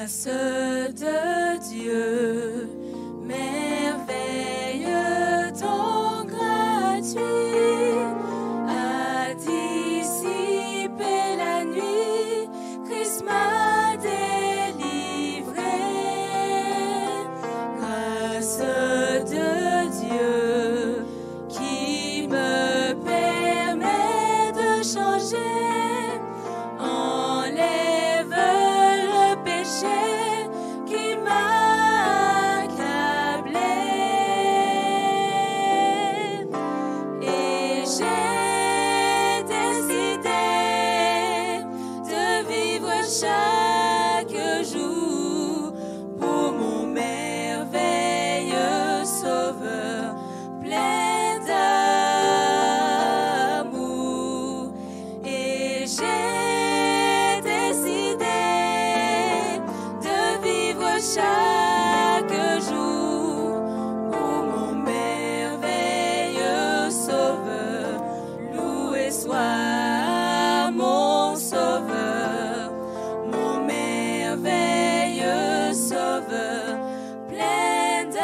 Grâce de Dieu, merveilleux don gratuit, a dissipé la nuit, Christ m'a délivré. Grâce de Dieu, qui me permet de changer, enlève le péché qui m'a accablé. Et j'ai décidé de vivre chaque jour pour mon merveilleux Sauveur, plein d'amour. Et j'ai décidé de vivre chaque jour pour mon merveilleux Sauveur. Loué soit mon Sauveur, mon merveilleux Sauveur, plein d'amour.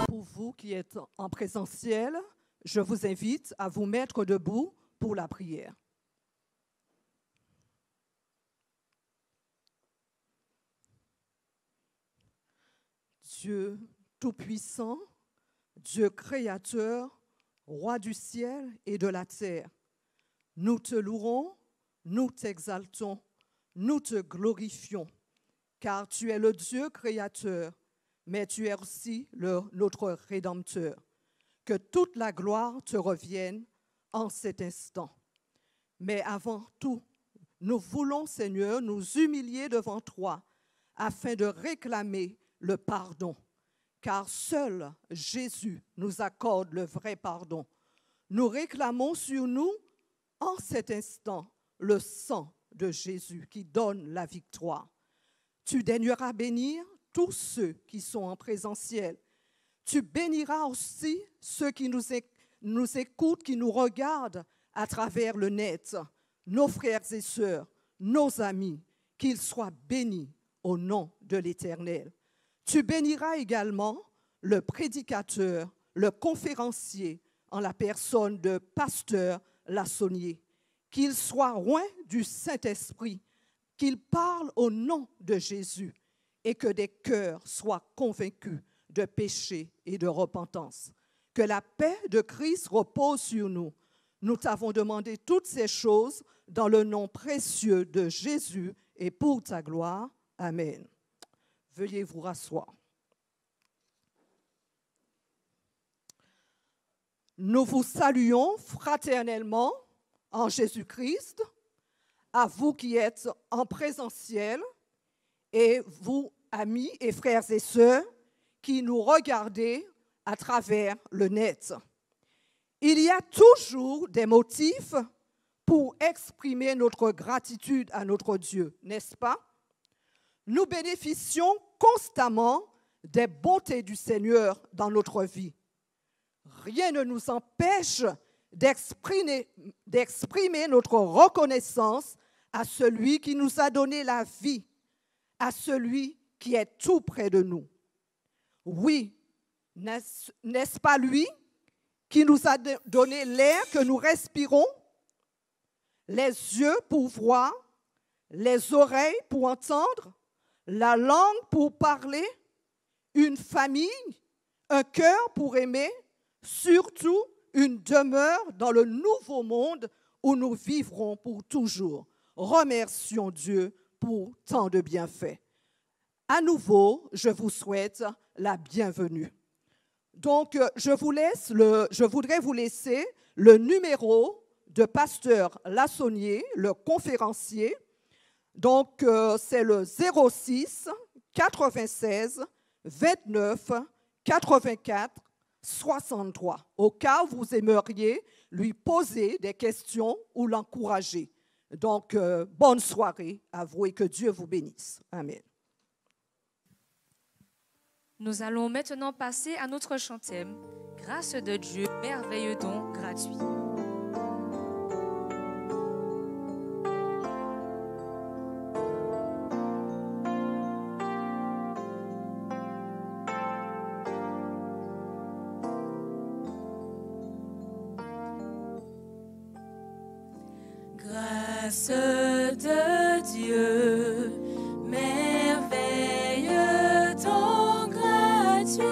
Pour vous qui êtes en présentiel, je vous invite à vous mettre debout pour la prière. Dieu Tout-Puissant, Dieu Créateur, Roi du ciel et de la terre, nous te louerons, nous t'exaltons, nous te glorifions, car tu es le Dieu créateur, mais tu es aussi notre Rédempteur. Que toute la gloire te revienne en cet instant. Mais avant tout, nous voulons, Seigneur, nous humilier devant toi afin de réclamer le pardon, car seul Jésus nous accorde le vrai pardon. Nous réclamons sur nous, en cet instant, le sang de Jésus qui donne la victoire. Tu daigneras bénir tous ceux qui sont en présentiel. Tu béniras aussi ceux qui nous écoutent, qui nous regardent à travers le net, nos frères et sœurs, nos amis, qu'ils soient bénis au nom de l'Éternel. Tu béniras également le prédicateur, le conférencier, en la personne de Pasteur Lassonnier, qu'il soit oint du Saint-Esprit, qu'il parle au nom de Jésus et que des cœurs soient convaincus de péché et de repentance. Que la paix de Christ repose sur nous. Nous t'avons demandé toutes ces choses dans le nom précieux de Jésus et pour ta gloire. Amen. Veuillez vous rasseoir. Nous vous saluons fraternellement en Jésus-Christ, à vous qui êtes en présentiel et vous, amis et frères et sœurs, qui nous regardez à travers le net. Il y a toujours des motifs pour exprimer notre gratitude à notre Dieu, n'est-ce pas? Nous bénéficions constamment des bontés du Seigneur dans notre vie. Rien ne nous empêche d'exprimer notre reconnaissance à celui qui nous a donné la vie, à celui qui est tout près de nous. Oui, n'est-ce pas lui qui nous a donné l'air que nous respirons, les yeux pour voir, les oreilles pour entendre, la langue pour parler, une famille, un cœur pour aimer, surtout une demeure dans le nouveau monde où nous vivrons pour toujours. Remercions Dieu pour tant de bienfaits. À nouveau, je vous souhaite la bienvenue. Donc, je voudrais vous laisser le numéro de Pasteur Lassonnier, le conférencier. Donc, c'est le 06 96 29 84 63. Au cas où vous aimeriez lui poser des questions ou l'encourager. Donc, bonne soirée à vous et que Dieu vous bénisse. Amen. Nous allons maintenant passer à notre chantème. Grâce de Dieu, merveilleux don gratuit. Grâce de Dieu, merveilleux ton gratuit,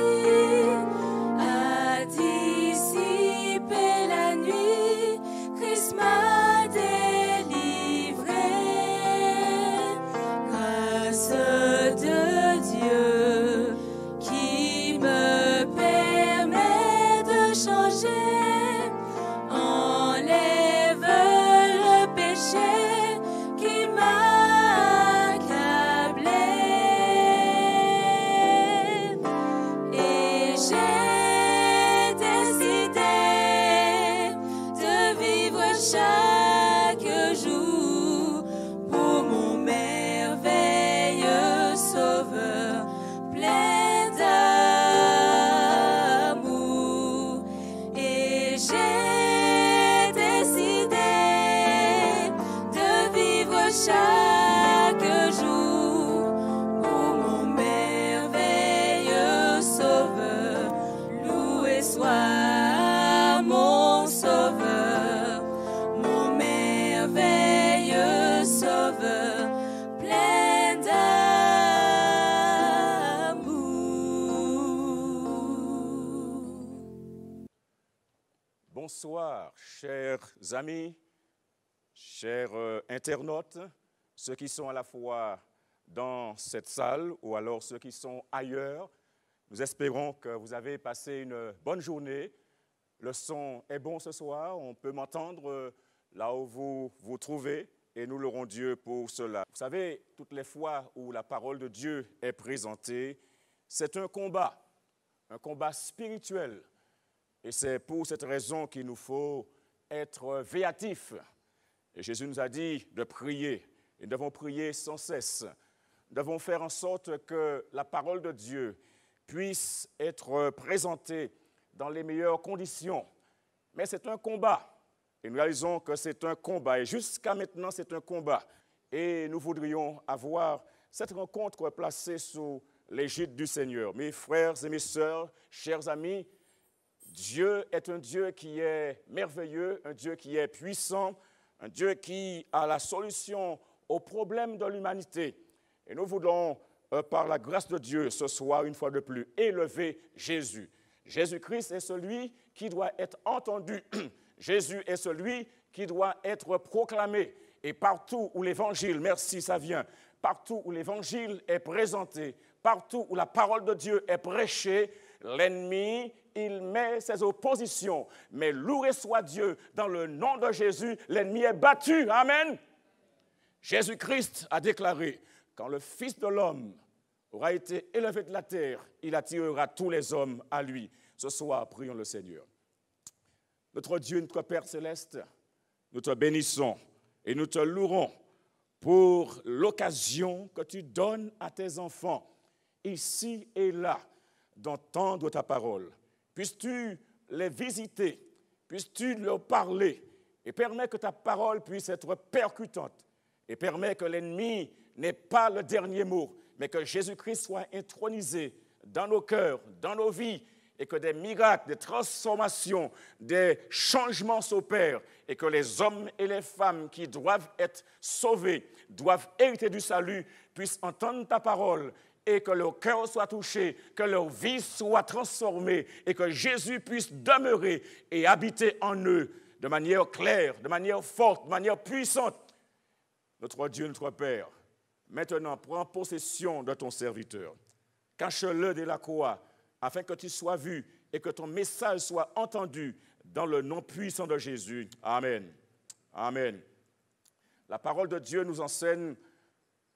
a dissipé la nuit, Christ m'a délivré. Grâce de Dieu qui me permet de changer, enlève le péché qui m'a accablé. Et j'ai décidé de vivre chaque jour pour mon merveilleux Sauveur, plein d'amour. Et j'ai décidé de vivre chaque jour pour mon merveilleux Sauveur. Loué soit mon Sauveur, mon merveilleux Sauveur, plein d'amour. Bonsoir, chers amis, chers internautes, ceux qui sont à la fois dans cette salle ou alors ceux qui sont ailleurs. Nous espérons que vous avez passé une bonne journée. Le son est bon ce soir, on peut m'entendre là où vous vous trouvez et nous louons Dieu pour cela. Vous savez, toutes les fois où la parole de Dieu est présentée, c'est un combat spirituel. Et c'est pour cette raison qu'il nous faut être véatifs. Et Jésus nous a dit de prier. Et nous devons prier sans cesse. Nous devons faire en sorte que la parole de Dieu puisse être présentée dans les meilleures conditions. Mais c'est un combat. Et nous réalisons que c'est un combat. Et jusqu'à maintenant, c'est un combat. Et nous voudrions avoir cette rencontre placée sous l'égide du Seigneur. Mes frères et mes sœurs, chers amis, Dieu est un Dieu qui est merveilleux, un Dieu qui est puissant, un Dieu qui a la solution aux problèmes de l'humanité. Et nous voulons, par la grâce de Dieu, ce soir, une fois de plus, élever Jésus. Jésus-Christ est celui qui doit être entendu. Jésus est celui qui doit être proclamé. Et partout où l'évangile, merci, ça vient, partout où l'évangile est présenté, partout où la parole de Dieu est prêchée, l'ennemi, il met ses oppositions. Mais loué soit Dieu, dans le nom de Jésus, l'ennemi est battu. Amen. Jésus-Christ a déclaré, quand le Fils de l'homme aura été élevé de la terre, il attirera tous les hommes à lui. Ce soir, prions le Seigneur. Notre Dieu, notre Père céleste, nous te bénissons et nous te louerons pour l'occasion que tu donnes à tes enfants, ici et là, d'entendre ta parole. Puisses-tu les visiter, puisses-tu leur parler et permets que ta parole puisse être percutante et permets que l'ennemi n'ait pas le dernier mot, mais que Jésus-Christ soit intronisé dans nos cœurs, dans nos vies et que des miracles, des transformations, des changements s'opèrent et que les hommes et les femmes qui doivent être sauvés, doivent hériter du salut, puissent entendre ta parole et que leur cœur soit touché, que leur vie soit transformée et que Jésus puisse demeurer et habiter en eux de manière claire, de manière forte, de manière puissante. Notre Dieu, notre Père, maintenant prends possession de ton serviteur. Cache-le de la croix afin que tu sois vu et que ton message soit entendu dans le nom puissant de Jésus. Amen. Amen. La parole de Dieu nous enseigne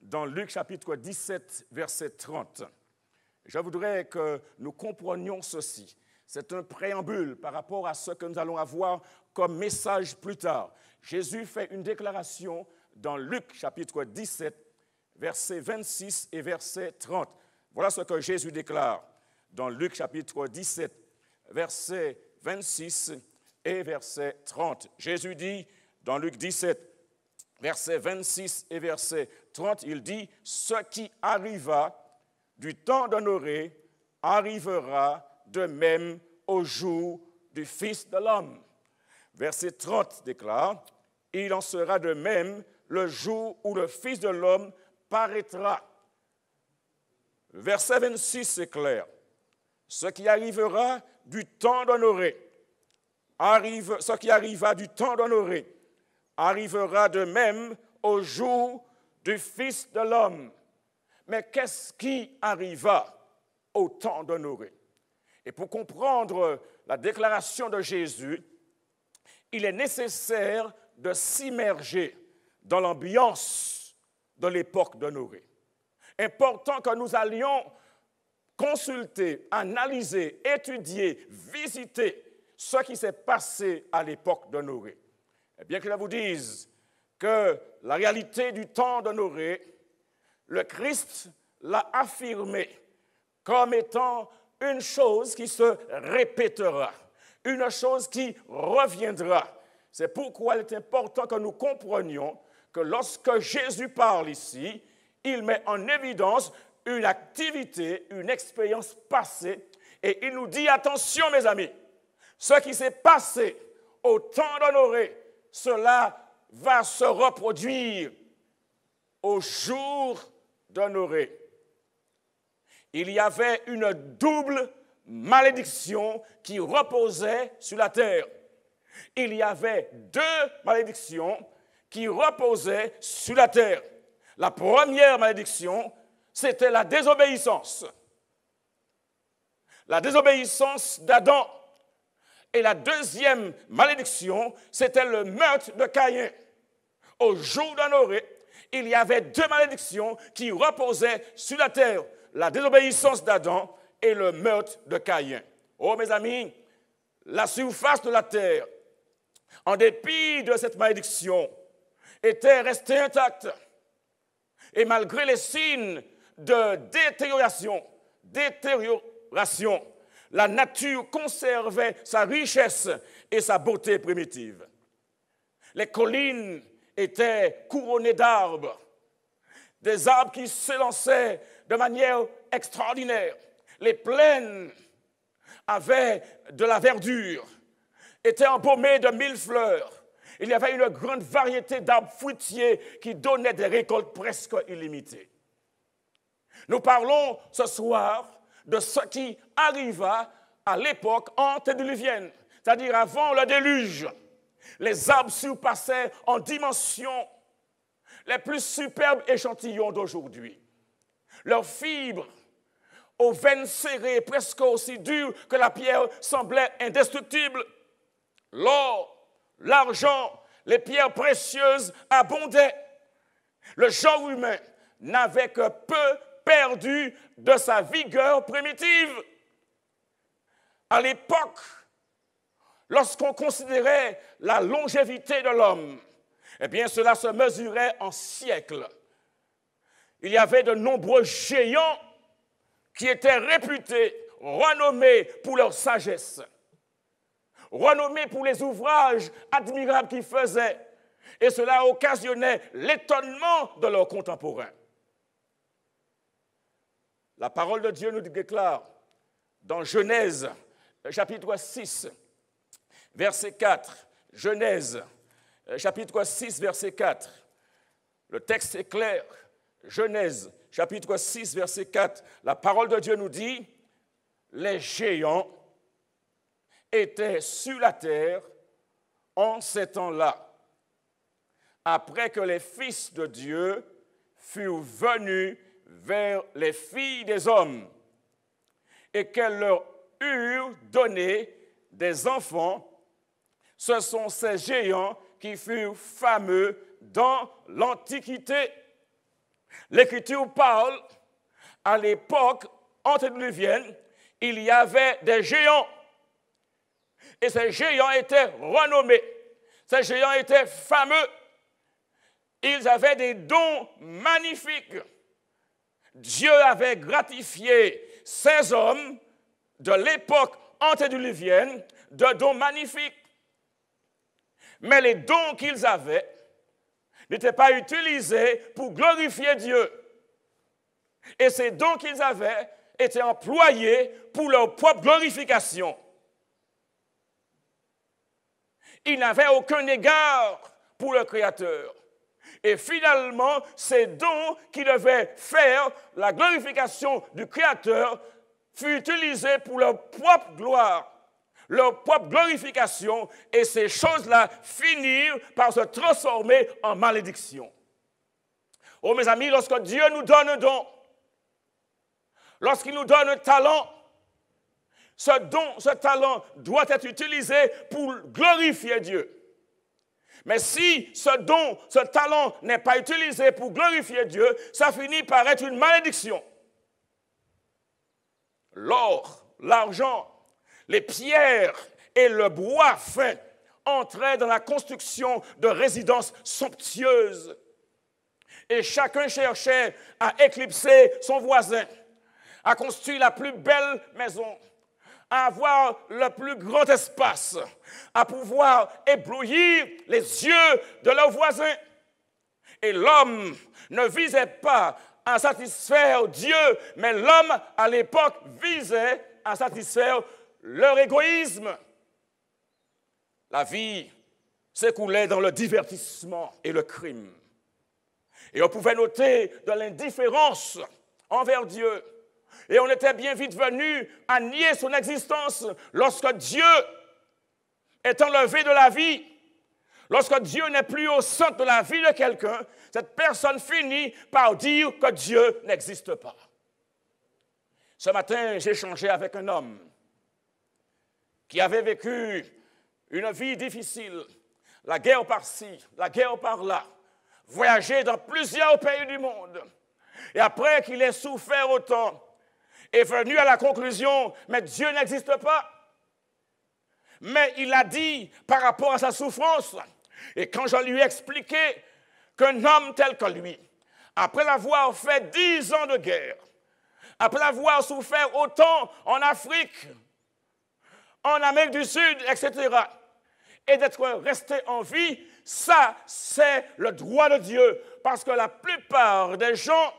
dans Luc chapitre 17, verset 30. Je voudrais que nous comprenions ceci. C'est un préambule par rapport à ce que nous allons avoir comme message plus tard. Jésus fait une déclaration dans Luc chapitre 17, verset 26 et verset 30. Voilà ce que Jésus déclare dans Luc chapitre 17, verset 26 et verset 30. Jésus dit dans Luc 17, verset 26 et verset 30, il dit « Ce qui arriva du temps de Noé arrivera de même au jour du Fils de l'homme. » Verset 30 déclare « il en sera de même le jour où le Fils de l'homme paraîtra. Verset 26, c'est clair. Ce qui arrivera du temps d'honorer, ce qui arriva du temps d'honorer, arrivera de même au jour du Fils de l'homme. Mais qu'est-ce qui arriva au temps d'honorer? Et pour comprendre la déclaration de Jésus, il est nécessaire de s'immerger dans l'ambiance de l'époque d'honorer. Important que nous allions consulter, analyser, étudier, visiter ce qui s'est passé à l'époque d'honorer. Et bien que je vous dise que la réalité du temps d'honorer, le Christ l'a affirmé comme étant une chose qui se répétera, une chose qui reviendra. C'est pourquoi il est important que nous comprenions que lorsque Jésus parle ici, il met en évidence une activité, une expérience passée, et il nous dit, attention mes amis, ce qui s'est passé au temps d'honorer, cela va se reproduire au jour d'honorer. Il y avait une double malédiction qui reposait sur la terre. Il y avait deux malédictions qui reposaient sur la terre. La première malédiction, c'était la désobéissance. La désobéissance d'Adam. Et la deuxième malédiction, c'était le meurtre de Caïn. Au jour d'honorer, il y avait deux malédictions qui reposaient sur la terre. La désobéissance d'Adam et le meurtre de Caïn. Oh mes amis, la surface de la terre, en dépit de cette malédiction, était restée intacte. Et malgré les signes de détérioration, la nature conservait sa richesse et sa beauté primitive. Les collines étaient couronnées d'arbres, des arbres qui s'élançaient de manière extraordinaire. Les plaines avaient de la verdure, étaient embaumées de 1000 fleurs. Il y avait une grande variété d'arbres fruitiers qui donnaient des récoltes presque illimitées. Nous parlons ce soir de ce qui arriva à l'époque antédiluvienne, c'est-à-dire avant le déluge. Les arbres surpassaient en dimension les plus superbes échantillons d'aujourd'hui. Leurs fibres, aux veines serrées, presque aussi dures que la pierre, semblaient indestructibles. L'or, l'argent, les pierres précieuses abondaient. Le genre humain n'avait que peu perdu de sa vigueur primitive. À l'époque, lorsqu'on considérait la longévité de l'homme, eh bien cela se mesurait en siècles. Il y avait de nombreux géants qui étaient réputés, renommés pour leur sagesse, renommés pour les ouvrages admirables qu'ils faisaient, et cela occasionnait l'étonnement de leurs contemporains. La parole de Dieu nous déclare dans Genèse, chapitre 6, verset 4. Genèse, chapitre 6, verset 4. Le texte est clair. Genèse, chapitre 6, verset 4. La parole de Dieu nous dit, les géants étaient sur la terre en ces temps-là, après que les fils de Dieu furent venus vers les filles des hommes et qu'elles leur eurent donné des enfants. Ce sont ces géants qui furent fameux dans l'Antiquité. L'Écriture parle, à l'époque antédiluvienne, il y avait des géants. Et ces géants étaient renommés. Ces géants étaient fameux. Ils avaient des dons magnifiques. Dieu avait gratifié ces hommes de l'époque antédiluvienne de dons magnifiques. Mais les dons qu'ils avaient n'étaient pas utilisés pour glorifier Dieu. Et ces dons qu'ils avaient étaient employés pour leur propre glorification. Ils n'avaient aucun égard pour pour le Créateur. Et finalement, ces dons qui devaient faire la glorification du Créateur furent utilisés pour leur propre gloire, leur propre glorification, et ces choses-là finirent par se transformer en malédiction. Oh mes amis, lorsque Dieu nous donne un don, lorsqu'il nous donne un talent, ce don, ce talent doit être utilisé pour glorifier Dieu. Mais si ce don, ce talent n'est pas utilisé pour glorifier Dieu, ça finit par être une malédiction. L'or, l'argent, les pierres et le bois fin entraient dans la construction de résidences somptueuses. Et chacun cherchait à éclipser son voisin, à construire la plus belle maison, à avoir le plus grand espace, à pouvoir éblouir les yeux de leurs voisins. Et l'homme ne visait pas à satisfaire Dieu, mais l'homme à l'époque visait à satisfaire leur égoïsme. La vie s'écoulait dans le divertissement et le crime. Et on pouvait noter de l'indifférence envers Dieu. Et on était bien vite venu à nier son existence lorsque Dieu est enlevé de la vie. Lorsque Dieu n'est plus au centre de la vie de quelqu'un, cette personne finit par dire que Dieu n'existe pas. Ce matin, j'ai échangé avec un homme qui avait vécu une vie difficile, la guerre par-ci, la guerre par-là, voyagé dans plusieurs pays du monde. Et après qu'il ait souffert autant, est venu à la conclusion, mais Dieu n'existe pas. Mais il a dit par rapport à sa souffrance, et quand je lui ai expliqué qu'un homme tel que lui, après avoir fait 10 ans de guerre, après avoir souffert autant en Afrique, en Amérique du Sud, etc., et d'être resté en vie, ça, c'est le droit de Dieu. Parce que la plupart des gens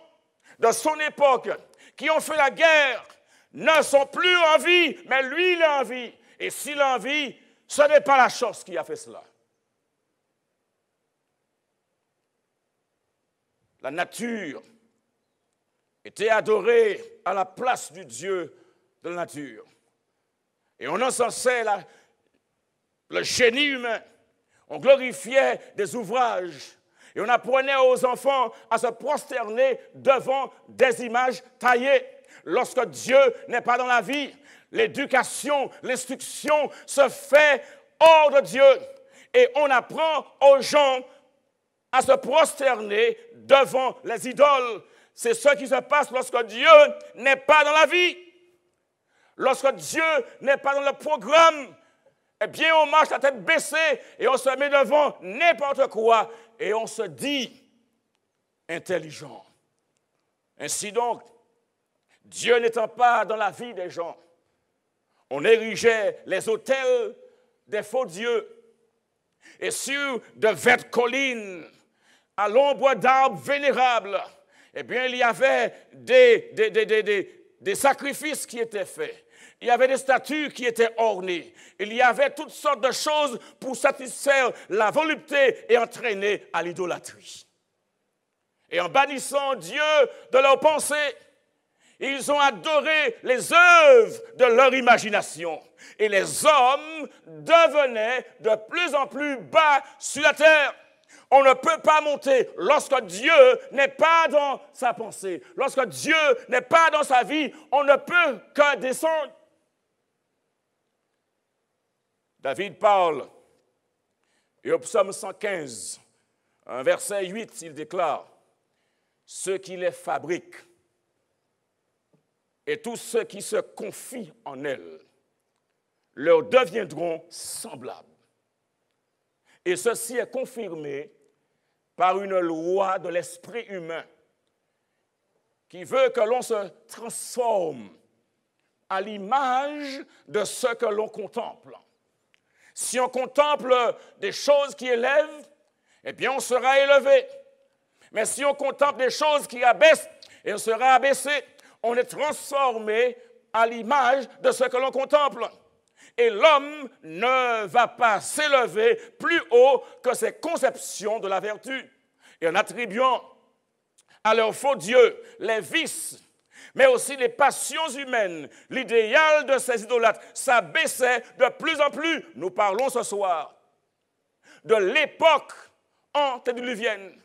de son époque qui ont fait la guerre ne sont plus en vie, mais lui, il est en vie. Et s'il est en vie, ce n'est pas la chose qui a fait cela. La nature était adorée à la place du Dieu de la nature. Et on encensait le génie humain. On glorifiait des ouvrages. Et on apprenait aux enfants à se prosterner devant des images taillées. Lorsque Dieu n'est pas dans la vie, l'éducation, l'instruction se fait hors de Dieu. Et on apprend aux gens à se prosterner devant les idoles. C'est ce qui se passe lorsque Dieu n'est pas dans la vie. Lorsque Dieu n'est pas dans le programme, eh bien, on marche la tête baissée et on se met devant n'importe quoi et on se dit intelligent. Ainsi donc, Dieu n'étant pas dans la vie des gens, on érigeait les autels des faux dieux. Et sur de vertes collines, à l'ombre d'arbres vénérables, eh bien, il y avait des sacrifices qui étaient faits. Il y avait des statues qui étaient ornées. Il y avait toutes sortes de choses pour satisfaire la volupté et entraîner à l'idolâtrie. Et en bannissant Dieu de leurs pensées, ils ont adoré les œuvres de leur imagination. Et les hommes devenaient de plus en plus bas sur la terre. On ne peut pas monter lorsque Dieu n'est pas dans sa pensée. Lorsque Dieu n'est pas dans sa vie, on ne peut que descendre. David parle, et au psaume 115, un verset 8, il déclare « Ceux qui les fabriquent et tous ceux qui se confient en elles leur deviendront semblables. » Et ceci est confirmé par une loi de l'esprit humain qui veut que l'on se transforme à l'image de ce que l'on contemple. Si on contemple des choses qui élèvent, eh bien on sera élevé. Mais si on contemple des choses qui abaissent, et on sera abaissé. On est transformé à l'image de ce que l'on contemple. Et l'homme ne va pas s'élever plus haut que ses conceptions de la vertu. Et en attribuant à leur faux Dieu les vices, mais aussi les passions humaines, l'idéal de ces idolâtres s'abaissait de plus en plus. Nous parlons ce soir de l'époque antédiluvienne,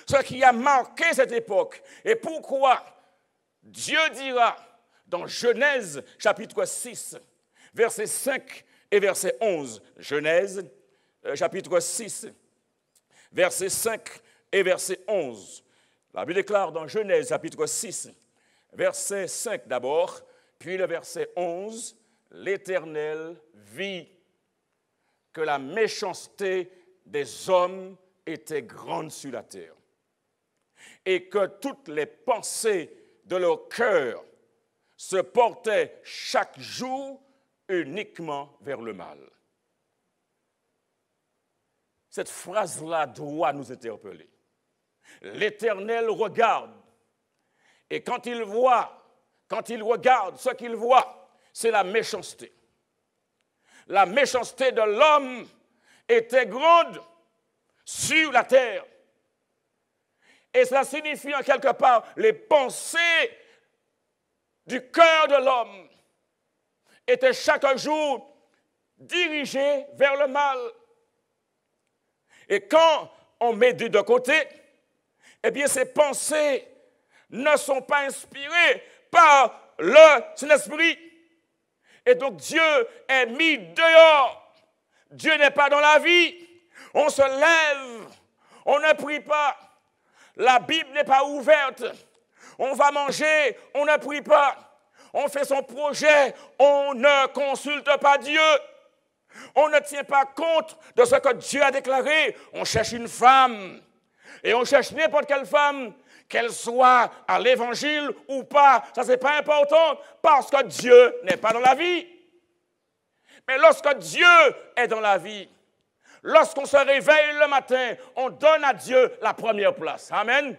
ce qui a marqué cette époque. Et pourquoi Dieu dira dans Genèse chapitre 6, versets 5 et verset 11, Genèse chapitre 6, versets 5 et verset 11. La Bible déclare dans Genèse chapitre 6, verset 5 d'abord, puis le verset 11, l'Éternel vit que la méchanceté des hommes était grande sur la terre et que toutes les pensées de leur cœur se portaient chaque jour uniquement vers le mal. Cette phrase-là doit nous interpeller. L'Éternel regarde, et quand il regarde, ce qu'il voit, c'est la méchanceté. La méchanceté de l'homme était grande sur la terre. Et cela signifie en quelque part les pensées du cœur de l'homme étaient chaque jour dirigées vers le mal. Et quand on met Dieu de côté, eh bien ces pensées ne sont pas inspirées par le Saint-Esprit. Et donc Dieu est mis dehors. Dieu n'est pas dans la vie. On se lève, on ne prie pas. La Bible n'est pas ouverte. On va manger, on ne prie pas. On fait son projet, on ne consulte pas Dieu. On ne tient pas compte de ce que Dieu a déclaré. On cherche une femme. Et on cherche n'importe quelle femme, qu'elle soit à l'évangile ou pas. Ça, ce n'est pas important parce que Dieu n'est pas dans la vie. Mais lorsque Dieu est dans la vie, lorsqu'on se réveille le matin, on donne à Dieu la première place. Amen.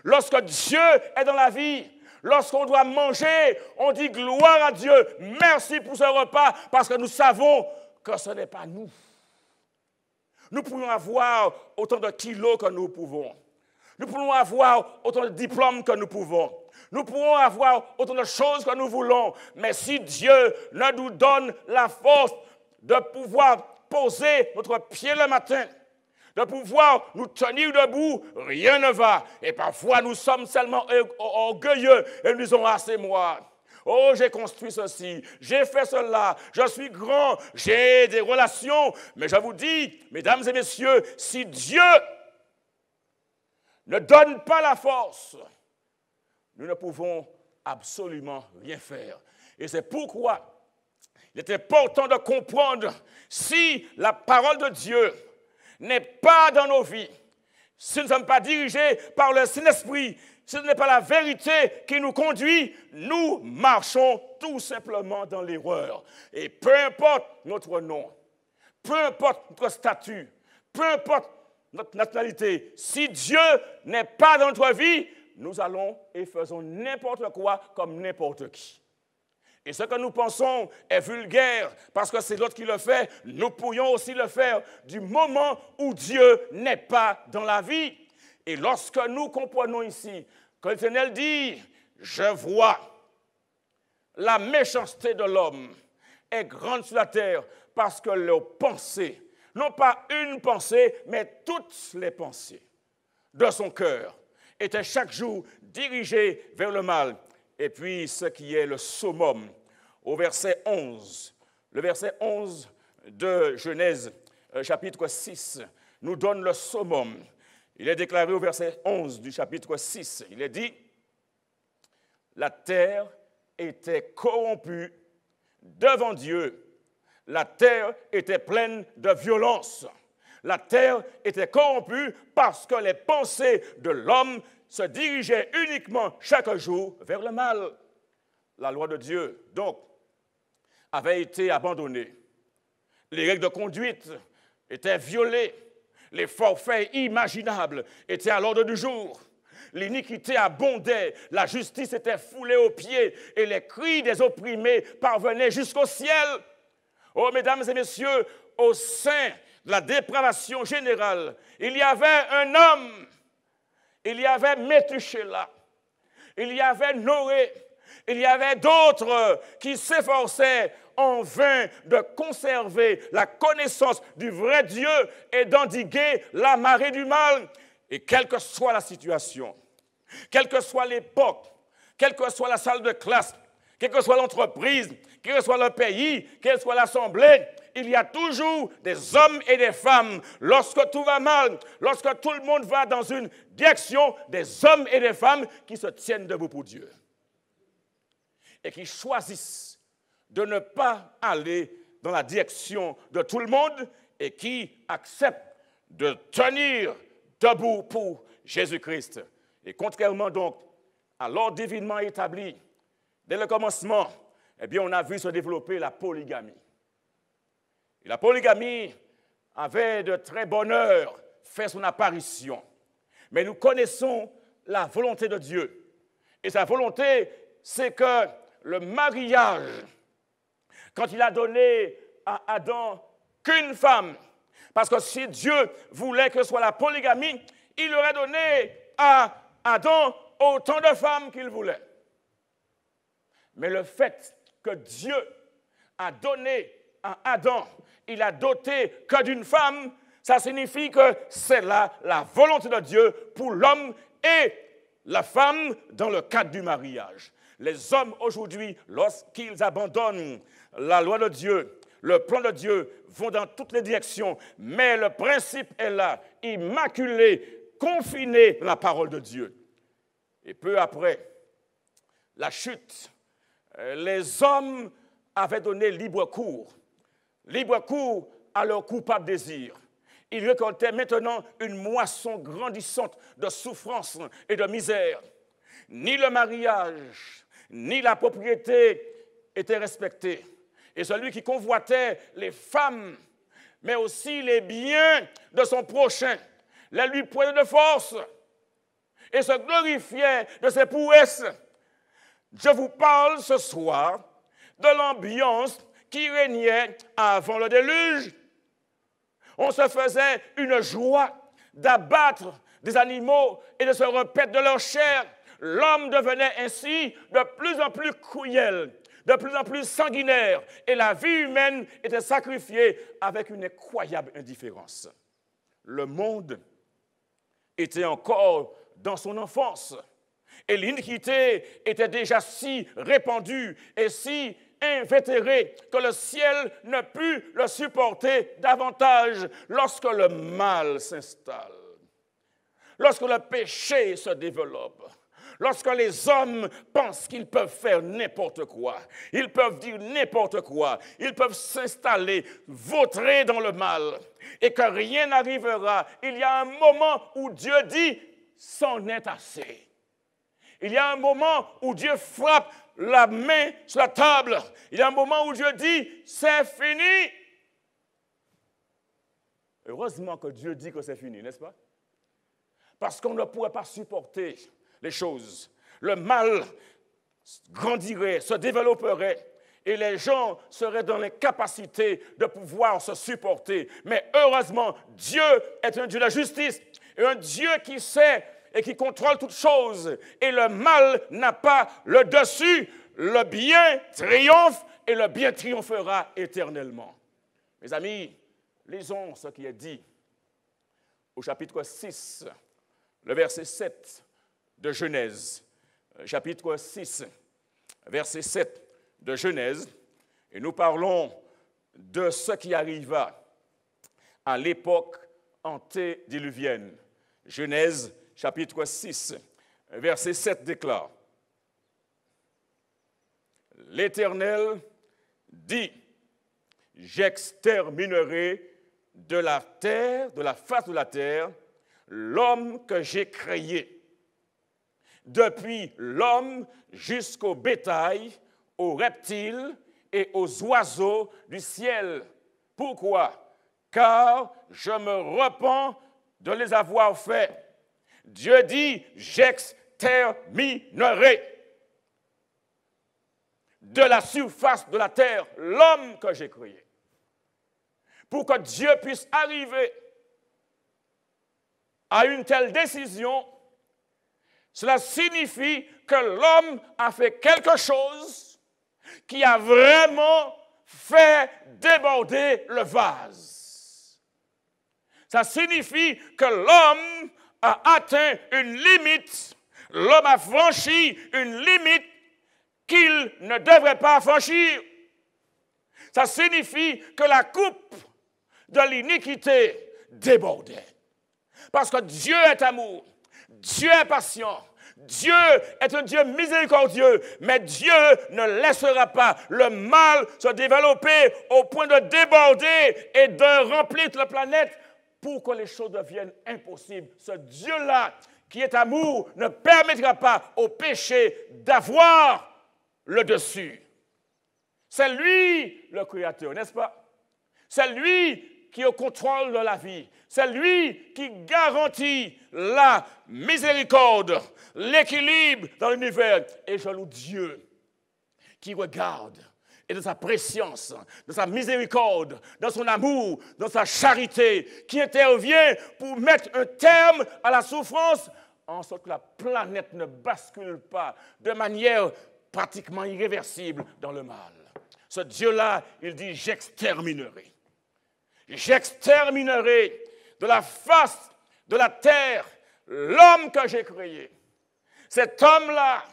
Lorsque Dieu est dans la vie, lorsqu'on doit manger, on dit gloire à Dieu. Merci pour ce repas parce que nous savons que ce n'est pas nous. Nous pouvons avoir autant de kilos que nous pouvons. Nous pouvons avoir autant de diplômes que nous pouvons. Nous pouvons avoir autant de choses que nous voulons. Mais si Dieu ne nous donne la force de pouvoir poser notre pied le matin, de pouvoir nous tenir debout, rien ne va. Et parfois, nous sommes seulement orgueilleux et nous disons, ah, c'est moi. Oh, j'ai construit ceci, j'ai fait cela, je suis grand, j'ai des relations. Mais je vous dis, mesdames et messieurs, si Dieu ne donne pas la force, nous ne pouvons absolument rien faire. Et c'est pourquoi il est important de comprendre si la parole de Dieu n'est pas dans nos vies, si nous ne sommes pas dirigés par le Saint-Esprit, si ce n'est pas la vérité qui nous conduit, nous marchons tout simplement dans l'erreur. Et peu importe notre nom, peu importe notre statut, peu importe notre nationalité, si Dieu n'est pas dans notre vie, nous allons et faisons n'importe quoi comme n'importe qui. Et ce que nous pensons est vulgaire parce que c'est l'autre qui le fait. Nous pourrions aussi le faire du moment où Dieu n'est pas dans la vie. Et lorsque nous comprenons ici que l'Éternel dit « Je vois la méchanceté de l'homme est grande sur la terre parce que leurs pensées, non pas une pensée, mais toutes les pensées de son cœur étaient chaque jour dirigées vers le mal. » Et puis ce qui est le summum, au verset 11, le verset 11 de Genèse chapitre 6 nous donne le summum. Il est déclaré au verset 11 du chapitre 6, il est dit « La terre était corrompue devant Dieu. La terre était pleine de violence. La terre était corrompue parce que les pensées de l'homme se dirigeaient uniquement chaque jour vers le mal. » La loi de Dieu, donc, avait été abandonnée. Les règles de conduite étaient violées. Les forfaits imaginables étaient à l'ordre du jour. L'iniquité abondait, la justice était foulée aux pieds et les cris des opprimés parvenaient jusqu'au ciel. Oh, mesdames et messieurs, au sein de la dépravation générale, il y avait un homme, il y avait Métuséla, il y avait Noé, il y avait d'autres qui s'efforçaient en vain de conserver la connaissance du vrai Dieu et d'endiguer la marée du mal. Et quelle que soit la situation, quelle que soit l'époque, quelle que soit la salle de classe, quelle que soit l'entreprise, quel que soit le pays, quelle que soit l'assemblée, il y a toujours des hommes et des femmes. Lorsque tout va mal, lorsque tout le monde va dans une direction, des hommes et des femmes qui se tiennent debout pour Dieu et qui choisissent de ne pas aller dans la direction de tout le monde et qui acceptent de tenir debout pour Jésus-Christ. Et contrairement donc à l'ordre divinement établi, dès le commencement, eh bien, on a vu se développer la polygamie. Et la polygamie avait de très bonne heure fait son apparition. Mais nous connaissons la volonté de Dieu. Et sa volonté, c'est que le mariage, quand il a donné à Adam qu'une femme, parce que si Dieu voulait que ce soit la polygamie, il aurait donné à Adam autant de femmes qu'il voulait. Mais le fait que Dieu a donné à Adam, il a doté que d'une femme, ça signifie que c'est là la volonté de Dieu pour l'homme et la femme dans le cadre du mariage. Les hommes aujourd'hui, lorsqu'ils abandonnent la loi de Dieu, le plan de Dieu, vont dans toutes les directions, mais le principe est là, immaculé, confiné dans la parole de Dieu. Et peu après la chute, les hommes avaient donné libre cours à leur coupable désir. Ils récoltaient maintenant une moisson grandissante de souffrance et de misère. Ni le mariage, ni la propriété étaient respectés. Et celui qui convoitait les femmes, mais aussi les biens de son prochain, les lui prenait de force et se glorifiait de ses prouesses. Je vous parle ce soir de l'ambiance qui régnait avant le déluge. On se faisait une joie d'abattre des animaux et de se repaître de leur chair. L'homme devenait ainsi de plus en plus cruel, de plus en plus sanguinaire, et la vie humaine était sacrifiée avec une incroyable indifférence. Le monde était encore dans son enfance, et l'iniquité était déjà si répandue et si invétérée que le ciel ne put le supporter davantage lorsque le mal s'installe, lorsque le péché se développe. Lorsque les hommes pensent qu'ils peuvent faire n'importe quoi, ils peuvent dire n'importe quoi, ils peuvent s'installer, vautrer dans le mal, et que rien n'arrivera, il y a un moment où Dieu dit « c'en est assez ». Il y a un moment où Dieu frappe la main sur la table. Il y a un moment où Dieu dit « c'est fini ». Heureusement que Dieu dit que c'est fini, n'est-ce pas? Parce qu'on ne pourrait pas supporter les choses. Le mal grandirait, se développerait et les gens seraient dans l'incapacité de pouvoir se supporter. Mais heureusement, Dieu est un Dieu de justice et un Dieu qui sait et qui contrôle toutes choses. Et le mal n'a pas le dessus. Le bien triomphe et le bien triomphera éternellement. Mes amis, lisons ce qui est dit au chapitre 6, le verset 7 de Genèse. Chapitre 6, verset 7 de Genèse. Et nous parlons de ce qui arriva à l'époque antédiluvienne. Genèse, chapitre 6, verset 7 déclare: L'Éternel dit, j'exterminerai de la terre, de la face de la terre, l'homme que j'ai créé, depuis l'homme jusqu'au bétail, aux reptiles et aux oiseaux du ciel. Pourquoi? Car je me repens de les avoir faits. Dieu dit, j'exterminerai de la surface de la terre l'homme que j'ai créé. pour que Dieu puisse arriver à une telle décision, cela signifie que l'homme a fait quelque chose qui a vraiment fait déborder le vase. Ça signifie que l'homme a atteint une limite, l'homme a franchi une limite qu'il ne devrait pas franchir. Ça signifie que la coupe de l'iniquité débordait. Parce que Dieu est amour, Dieu est patient, Dieu est un Dieu miséricordieux, mais Dieu ne laissera pas le mal se développer au point de déborder et de remplir toute la planète pour que les choses deviennent impossibles. Ce Dieu-là, qui est amour, ne permettra pas au péché d'avoir le dessus. C'est lui le Créateur, n'est-ce pas? C'est lui qui est au contrôle de la vie. C'est lui qui garantit la miséricorde, l'équilibre dans l'univers. Et je loue Dieu qui regarde et de sa préscience, de sa miséricorde, dans son amour, dans sa charité, qui intervient pour mettre un terme à la souffrance, en sorte que la planète ne bascule pas de manière pratiquement irréversible dans le mal. Ce Dieu-là, il dit, j'exterminerai. J'exterminerai de la face de la terre l'homme que j'ai créé. Cet homme-là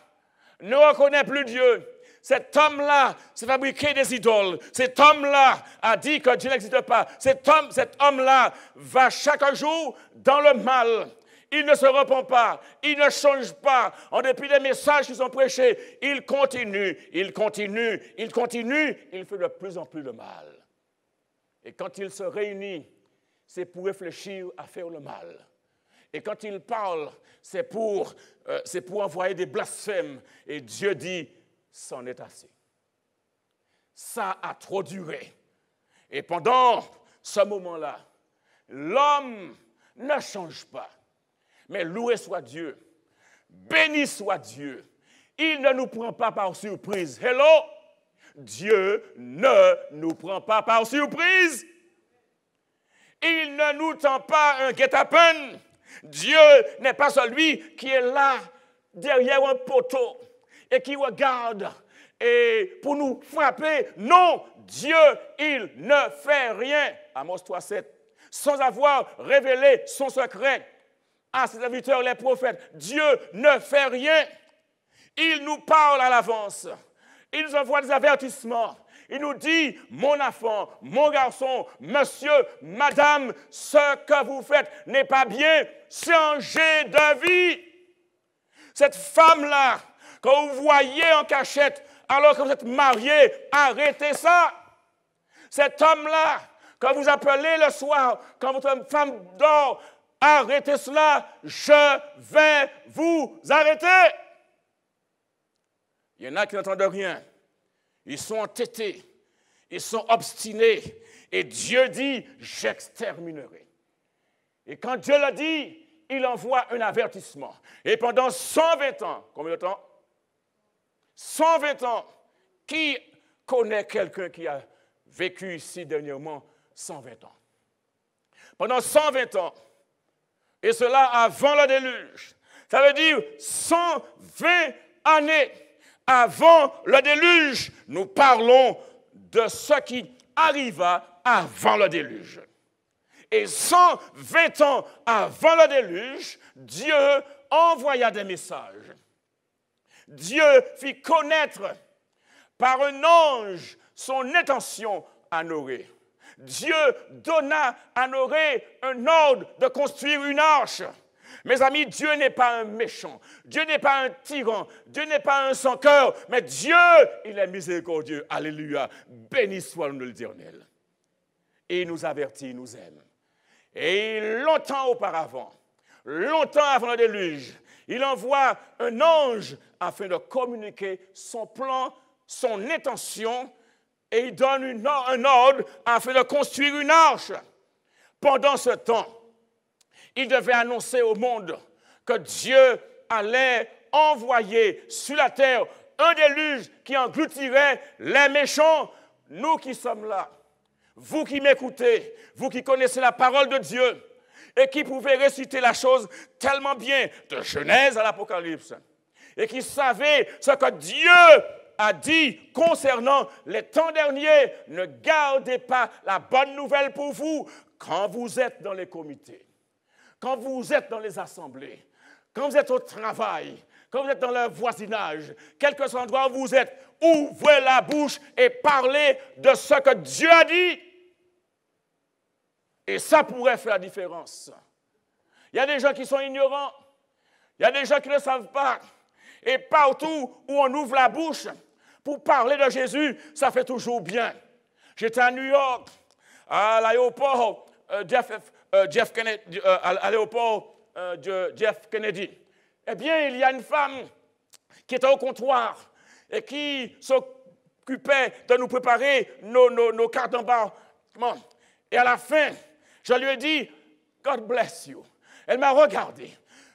ne reconnaît plus Dieu. Cet homme-là s'est fabriqué des idoles. Cet homme-là a dit que Dieu n'existe pas. Cet homme-là va chaque jour dans le mal. Il ne se repent pas, il ne change pas. En dépit des messages qui sont prêchés, il continue, il fait de plus en plus de mal. Et quand il se réunit, c'est pour réfléchir à faire le mal. Et quand il parle, c'est pour envoyer des blasphèmes. Et Dieu dit, c'en est assez. Ça a trop duré. Et pendant ce moment-là, l'homme ne change pas. Mais loué soit Dieu, béni soit Dieu. Il ne nous prend pas par surprise. Hello? Dieu ne nous prend pas par surprise. Il ne nous tend pas un guet-apens. Dieu n'est pas celui qui est là, derrière un poteau, et qui regarde et pour nous frapper. Non, Dieu, il ne fait rien. Amos 3,7. Sans avoir révélé son secret à ses serviteurs, les prophètes, Dieu ne fait rien. Il nous parle à l'avance. Il nous envoie des avertissements. Il nous dit, mon enfant, mon garçon, monsieur, madame, ce que vous faites n'est pas bien. Changez de vie. Cette femme-là, que vous voyez en cachette, alors que vous êtes mariés, arrêtez ça. Cet homme-là, que vous appelez le soir, quand votre femme dort, arrêtez cela, je vais vous arrêter. Il y en a qui n'entendent rien. Ils sont entêtés, ils sont obstinés. Et Dieu dit, j'exterminerai. Et quand Dieu l'a dit, il envoie un avertissement. Et pendant 120 ans, combien de temps? 120 ans. Qui connaît quelqu'un qui a vécu ici dernièrement 120 ans? Pendant 120 ans, et cela avant le déluge. Ça veut dire 120 années avant le déluge. Nous parlons de ce qui arriva avant le déluge. Et 120 ans avant le déluge, Dieu envoya des messages. Dieu fit connaître par un ange son intention à Noé. Dieu donna à Noé un ordre de construire une arche. Mes amis, Dieu n'est pas un méchant, Dieu n'est pas un tyran, Dieu n'est pas un sans-cœur, mais Dieu, il est miséricordieux. Alléluia. Béni soit le nom de l'Éternel. Et il nous avertit, il nous aime. Et longtemps auparavant, longtemps avant le déluge, il envoie un ange afin de communiquer son plan, son intention, et il donne un ordre afin de construire une arche. Pendant ce temps, il devait annoncer au monde que Dieu allait envoyer sur la terre un déluge qui engloutirait les méchants. Nous qui sommes là, vous qui m'écoutez, vous qui connaissez la parole de Dieu et qui pouvez réciter la chose tellement bien, de Genèse à l'Apocalypse, et qui savez ce que Dieu a dit concernant les temps derniers, ne gardez pas la bonne nouvelle pour vous quand vous êtes dans les comités, quand vous êtes dans les assemblées, quand vous êtes au travail, quand vous êtes dans le voisinage, quel que soit l'endroit où vous êtes, ouvrez la bouche et parlez de ce que Dieu a dit. Et ça pourrait faire la différence. Il y a des gens qui sont ignorants, il y a des gens qui ne savent pas. Et partout où on ouvre la bouche pour parler de Jésus, ça fait toujours bien. J'étais à New York, à l'aéroport Jeff Kennedy. Eh bien, il y a une femme qui était au comptoir et qui s'occupait de nous préparer nos cartes d'embarquement. Et à la fin, je lui ai dit, God bless you. Elle m'a regardé.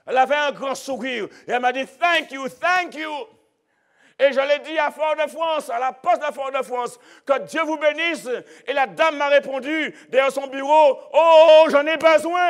Elle avait un grand sourire et elle m'a dit, thank you, thank you. Et je l'ai dit à Fort-de-France, à la poste de Fort-de-France, que Dieu vous bénisse. Et la dame m'a répondu, derrière son bureau, oh, j'en ai besoin.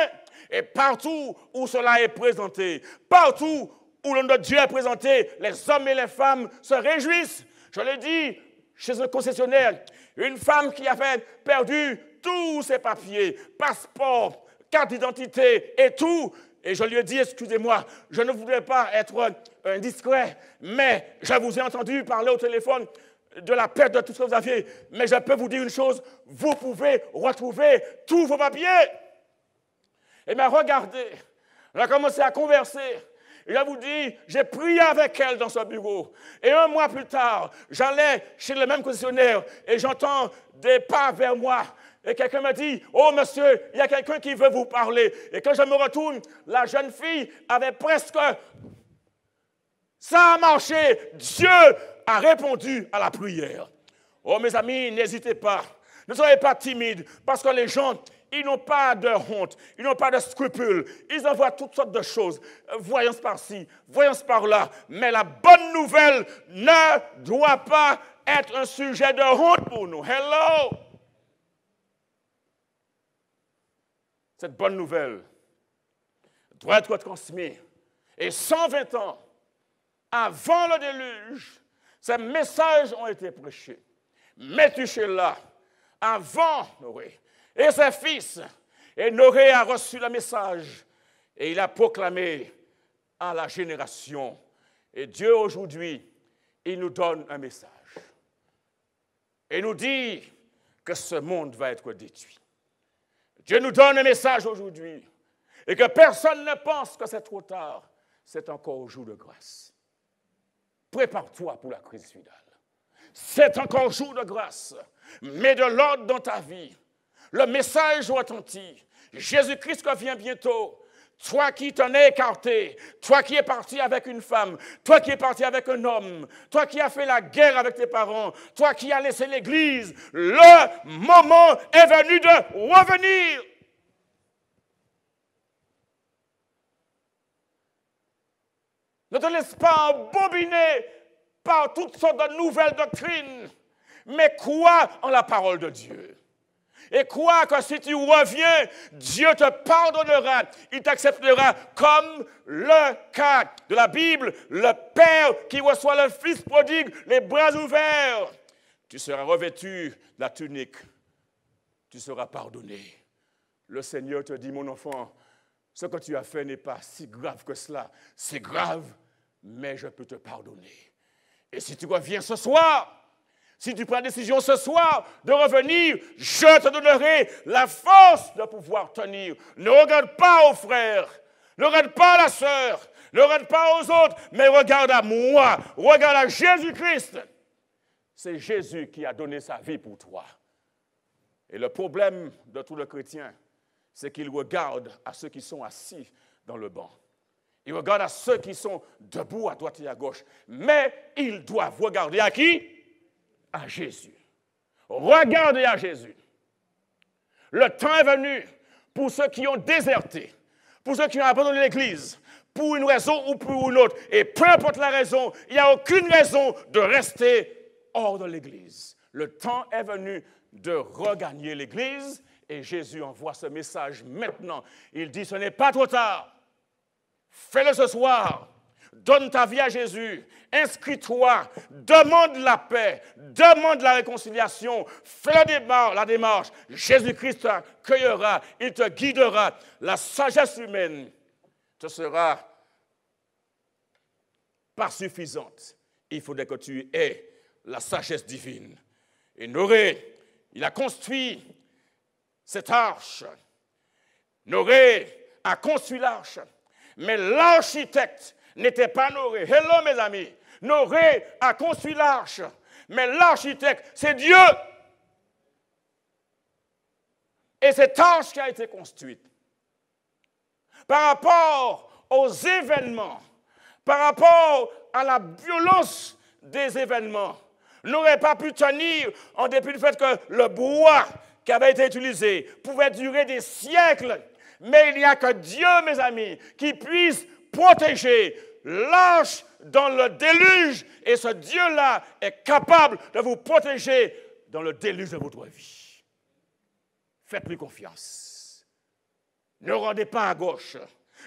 Et partout où cela est présenté, partout où le nom de Dieu est présenté, les hommes et les femmes se réjouissent. Je l'ai dit chez un concessionnaire, une femme qui avait perdu tous ses papiers, passeport, carte d'identité et tout. Et je lui ai dit, excusez-moi, je ne voudrais pas être indiscret, mais je vous ai entendu parler au téléphone de la perte de tout ce que vous aviez. Mais je peux vous dire une chose, vous pouvez retrouver tous vos papiers. Elle m'a regardé, on a commencé à converser. Et je vous dis, j'ai prié avec elle dans ce bureau. Et un mois plus tard, j'allais chez le même concessionnaire et j'entends des pas vers moi. Et quelqu'un me dit, oh monsieur, il y a quelqu'un qui veut vous parler. Et quand je me retourne, la jeune fille avait presque... Ça a marché. Dieu a répondu à la prière. Oh mes amis, n'hésitez pas. Ne soyez pas timides parce que les gens... Ils n'ont pas de honte, ils n'ont pas de scrupules, ils envoient toutes sortes de choses, voyance par-ci, voyance par-là. Mais la bonne nouvelle ne doit pas être un sujet de honte pour nous. Hello! Cette bonne nouvelle doit être transmise. Et 120 ans avant le déluge, ces messages ont été prêchés. Methushélah, avant Noé. Et ses fils, et Noé a reçu le message, et il a proclamé à la génération. Et Dieu, aujourd'hui, il nous donne un message. Et nous dit que ce monde va être détruit. Dieu nous donne un message aujourd'hui, et que personne ne pense que c'est trop tard. C'est encore jour de grâce. Prépare-toi pour la crise finale. C'est encore jour de grâce. Mets de l'ordre dans ta vie. Le message retentit. Jésus-Christ revient bientôt. Toi qui t'en es écarté, toi qui es parti avec une femme, toi qui es parti avec un homme, toi qui as fait la guerre avec tes parents, toi qui as laissé l'Église, le moment est venu de revenir. Ne te laisse pas embobiner par toutes sortes de nouvelles doctrines, mais crois en la parole de Dieu. Et crois que si tu reviens, Dieu te pardonnera, il t'acceptera comme le cas de la Bible, le Père qui reçoit le Fils prodigue, les bras ouverts. Tu seras revêtu de la tunique, tu seras pardonné. Le Seigneur te dit, mon enfant, ce que tu as fait n'est pas si grave que cela. C'est grave, mais je peux te pardonner. Et si tu reviens ce soir, si tu prends la décision ce soir de revenir, je te donnerai la force de pouvoir tenir. Ne regarde pas aux frères, ne regarde pas à la sœur, ne regarde pas aux autres, mais regarde à moi, regarde à Jésus-Christ. C'est Jésus qui a donné sa vie pour toi. Et le problème de tout le chrétien, c'est qu'il regarde à ceux qui sont assis dans le banc. Il regarde à ceux qui sont debout à droite et à gauche. Mais ils doivent regarder à qui? À Jésus. Regardez à Jésus. Le temps est venu pour ceux qui ont déserté, pour ceux qui ont abandonné l'Église, pour une raison ou pour une autre. Et peu importe la raison, il n'y a aucune raison de rester hors de l'Église. Le temps est venu de regagner l'Église. Et Jésus envoie ce message maintenant. Il dit, ce n'est pas trop tard. Fais-le ce soir. Donne ta vie à Jésus. Inscris-toi. Demande la paix. Demande la réconciliation. Fais la démarche. Jésus-Christ t'accueillera. Il te guidera. La sagesse humaine te sera pas suffisante. Il faudrait que tu aies la sagesse divine. Et Noé, il a construit cette arche. Noé a construit l'arche. Mais l'architecte n'était pas Noé. Hello mes amis. Noé a construit l'arche. Mais l'architecte, c'est Dieu. Et cette arche qui a été construite, par rapport aux événements, par rapport à la violence des événements, n'aurait pas pu tenir en dépit du fait que le bois qui avait été utilisé pouvait durer des siècles. Mais il n'y a que Dieu, mes amis, qui puisse protéger l'arche dans le déluge. Et ce Dieu-là est capable de vous protéger dans le déluge de votre vie. Faites-lui confiance. Ne rendez pas à gauche.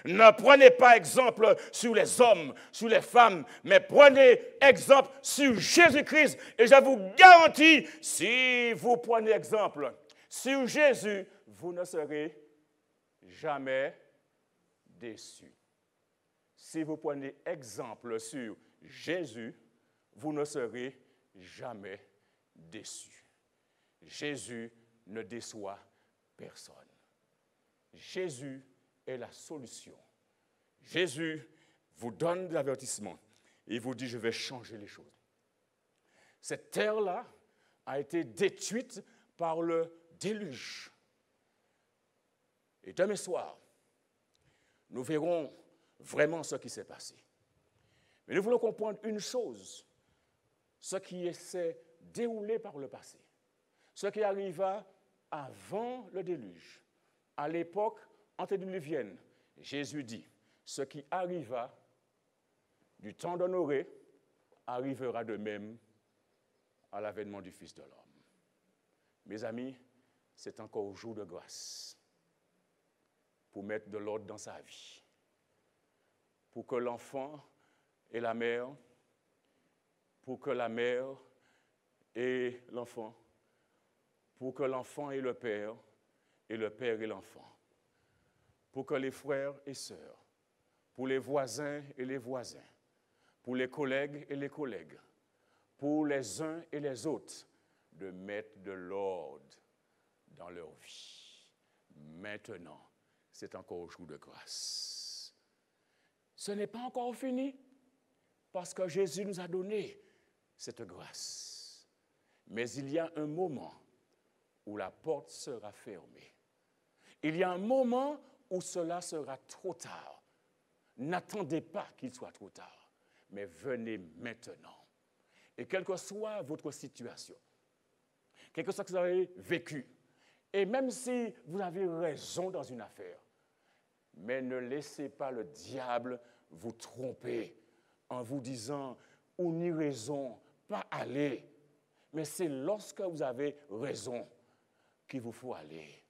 Ne prenez pas exemple sur les hommes, sur les femmes, mais prenez exemple sur Jésus-Christ. Et je vous garantis, si vous prenez exemple sur Jésus, vous ne serez jamais déçus. Si vous prenez exemple sur Jésus, vous ne serez jamais déçus. Jésus ne déçoit personne. Jésus est la solution. Jésus vous donne de l'avertissement. Il vous dit, je vais changer les choses. Cette terre-là a été détruite par le déluge. Et demain soir, nous verrons vraiment ce qui s'est passé. Mais nous voulons comprendre une chose, ce qui s'est déroulé par le passé, ce qui arriva avant le déluge. À l'époque antédiluvienne, Jésus dit, ce qui arriva du temps de Noé arrivera de même à l'avènement du Fils de l'homme. Mes amis, c'est encore un jour de grâce pour mettre de l'ordre dans sa vie, pour que l'enfant et la mère, pour que la mère et l'enfant, pour que l'enfant et le père et l'enfant, pour que les frères et sœurs, pour les voisins et les voisins, pour les collègues et les collègues, pour les uns et les autres, de mettre de l'ordre dans leur vie. Maintenant, c'est encore un jour de grâce. Ce n'est pas encore fini, parce que Jésus nous a donné cette grâce. Mais il y a un moment où la porte sera fermée. Il y a un moment où cela sera trop tard. N'attendez pas qu'il soit trop tard, mais venez maintenant. Et quelle que soit votre situation, quel que soit ce que vous avez vécu, et même si vous avez raison dans une affaire, mais ne laissez pas le diable vous tromper en vous disant « ou ni raison, pas aller ». Mais c'est lorsque vous avez raison qu'il vous faut aller.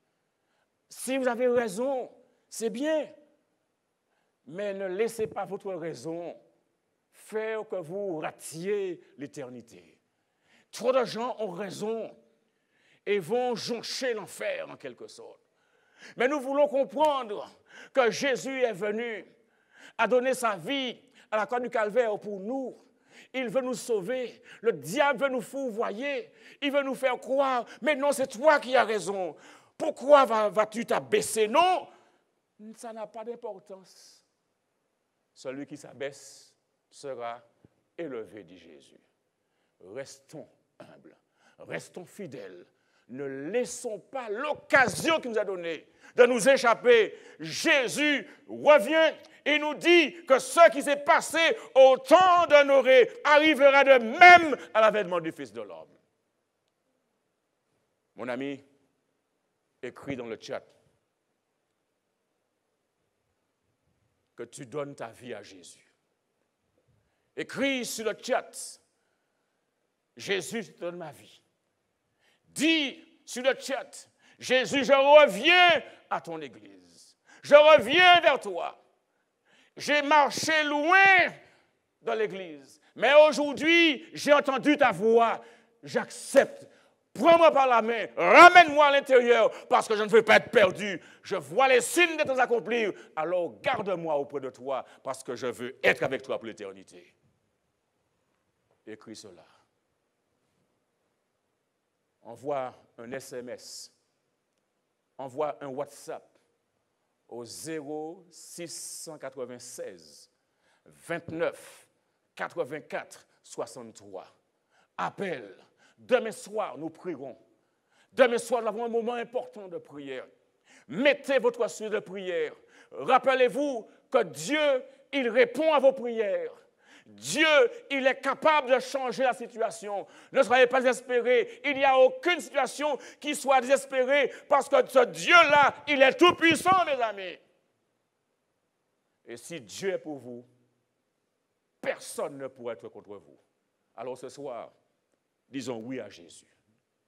Si vous avez raison, c'est bien, mais ne laissez pas votre raison faire que vous ratiez l'éternité. Trop de gens ont raison et vont joncher l'enfer en quelque sorte. Mais nous voulons comprendre que Jésus est venu à donner sa vie à la croix du Calvaire pour nous. Il veut nous sauver. Le diable veut nous fourvoyer. Il veut nous faire croire, mais non, c'est toi qui as raison. Pourquoi vas-tu t'abaisser? Non, ça n'a pas d'importance. Celui qui s'abaisse sera élevé, dit Jésus. Restons humbles, restons fidèles. Ne laissons pas l'occasion qu'il nous a donnée de nous échapper. Jésus revient et nous dit que ce qui s'est passé au temps de Noé arrivera de même à l'avènement du Fils de l'homme. Mon ami, écris dans le chat que tu donnes ta vie à Jésus. Écris sur le chat, Jésus, je te donne ma vie. dis sur le chat, Jésus, je reviens à ton église. Je reviens vers toi. J'ai marché loin dans l'église, mais aujourd'hui, j'ai entendu ta voix. J'accepte. Prends-moi par la main, ramène-moi à l'intérieur, parce que je ne veux pas être perdu. Je vois les signes de tes accomplir. Alors garde-moi auprès de toi, parce que je veux être avec toi pour l'éternité. Écris cela. Envoie un SMS. Envoie un WhatsApp au 0696 29 84 63. Appelle. Demain soir, nous prierons. Demain soir, nous avons un moment important de prière. Mettez votre sujet de prière. Rappelez-vous que Dieu, il répond à vos prières. Dieu, il est capable de changer la situation. Ne soyez pas désespérés. Il n'y a aucune situation qui soit désespérée parce que ce Dieu-là, il est tout puissant, mes amis. Et si Dieu est pour vous, personne ne pourra être contre vous. Alors ce soir, disons oui à Jésus.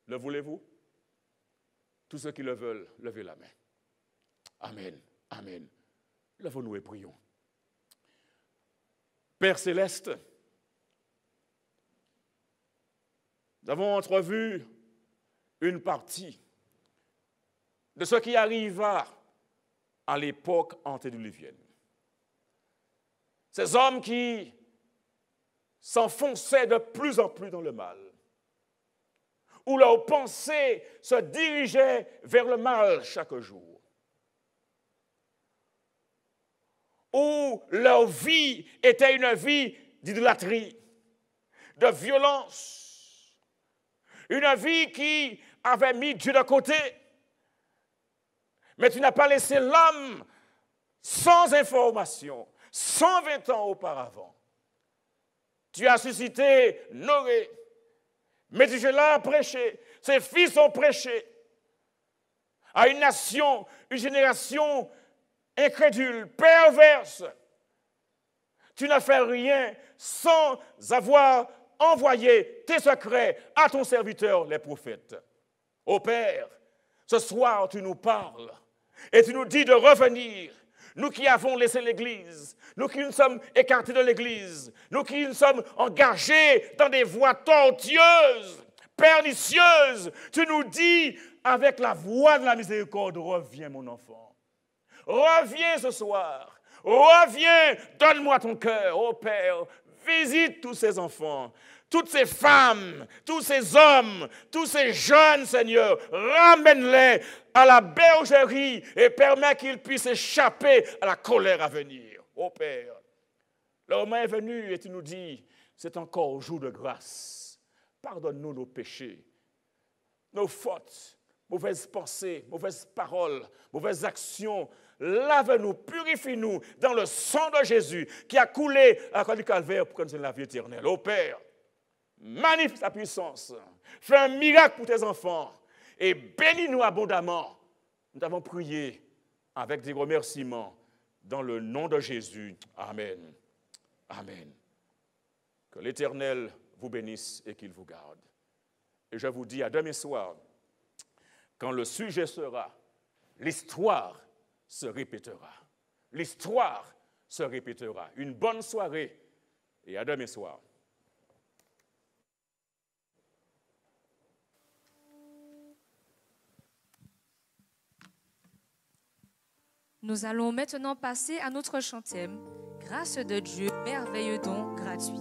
Le voulez-vous? Tous ceux qui le veulent, levez la main. Amen. Amen. Levons-nous et prions. Père céleste, nous avons entrevu une partie de ce qui arriva à l'époque antédiluvienne. Ces hommes qui s'enfonçaient de plus en plus dans le mal, où leurs pensées se dirigeaient vers le mal chaque jour, où leur vie était une vie d'idolâtrie, de violence, une vie qui avait mis Dieu de côté. Mais tu n'as pas laissé l'homme sans information, 120 ans auparavant. Tu as suscité Noé, Méthusélah a prêché, ses fils ont prêché à une nation, une génération incrédule, perverse. Tu n'as fait rien sans avoir envoyé tes secrets à ton serviteur, les prophètes. Ô Père, ce soir, tu nous parles et tu nous dis de revenir. Nous qui avons laissé l'Église, nous qui nous sommes écartés de l'Église, nous qui nous sommes engagés dans des voies tortueuses, pernicieuses, tu nous dis avec la voix de la miséricorde, reviens mon enfant. Reviens ce soir. Reviens, donne-moi ton cœur, ô Père. Visite tous ces enfants, toutes ces femmes, tous ces hommes, tous ces jeunes, Seigneur. Ramène-les à la bergerie et permets qu'ils puissent échapper à la colère à venir. Ô Père, le moment est venu et tu nous dis, c'est encore jour de grâce. Pardonne-nous nos péchés, nos fautes, mauvaises pensées, mauvaises paroles, mauvaises actions. Lave-nous, purifie-nous dans le sang de Jésus qui a coulé à la croix du Calvaire pour que nous ayons la vie éternelle. Ô Père, manifeste ta puissance. Fais un miracle pour tes enfants et bénis-nous abondamment. Nous avons prié avec des remerciements dans le nom de Jésus. Amen. Amen. Que l'Éternel vous bénisse et qu'il vous garde. Et je vous dis à demain soir, quand le sujet sera l'histoire se répétera. L'histoire se répétera. Une bonne soirée et à demain soir. Nous allons maintenant passer à notre chantème. Grâce de Dieu, merveilleux don gratuit.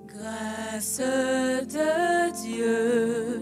Grâce de Dieu.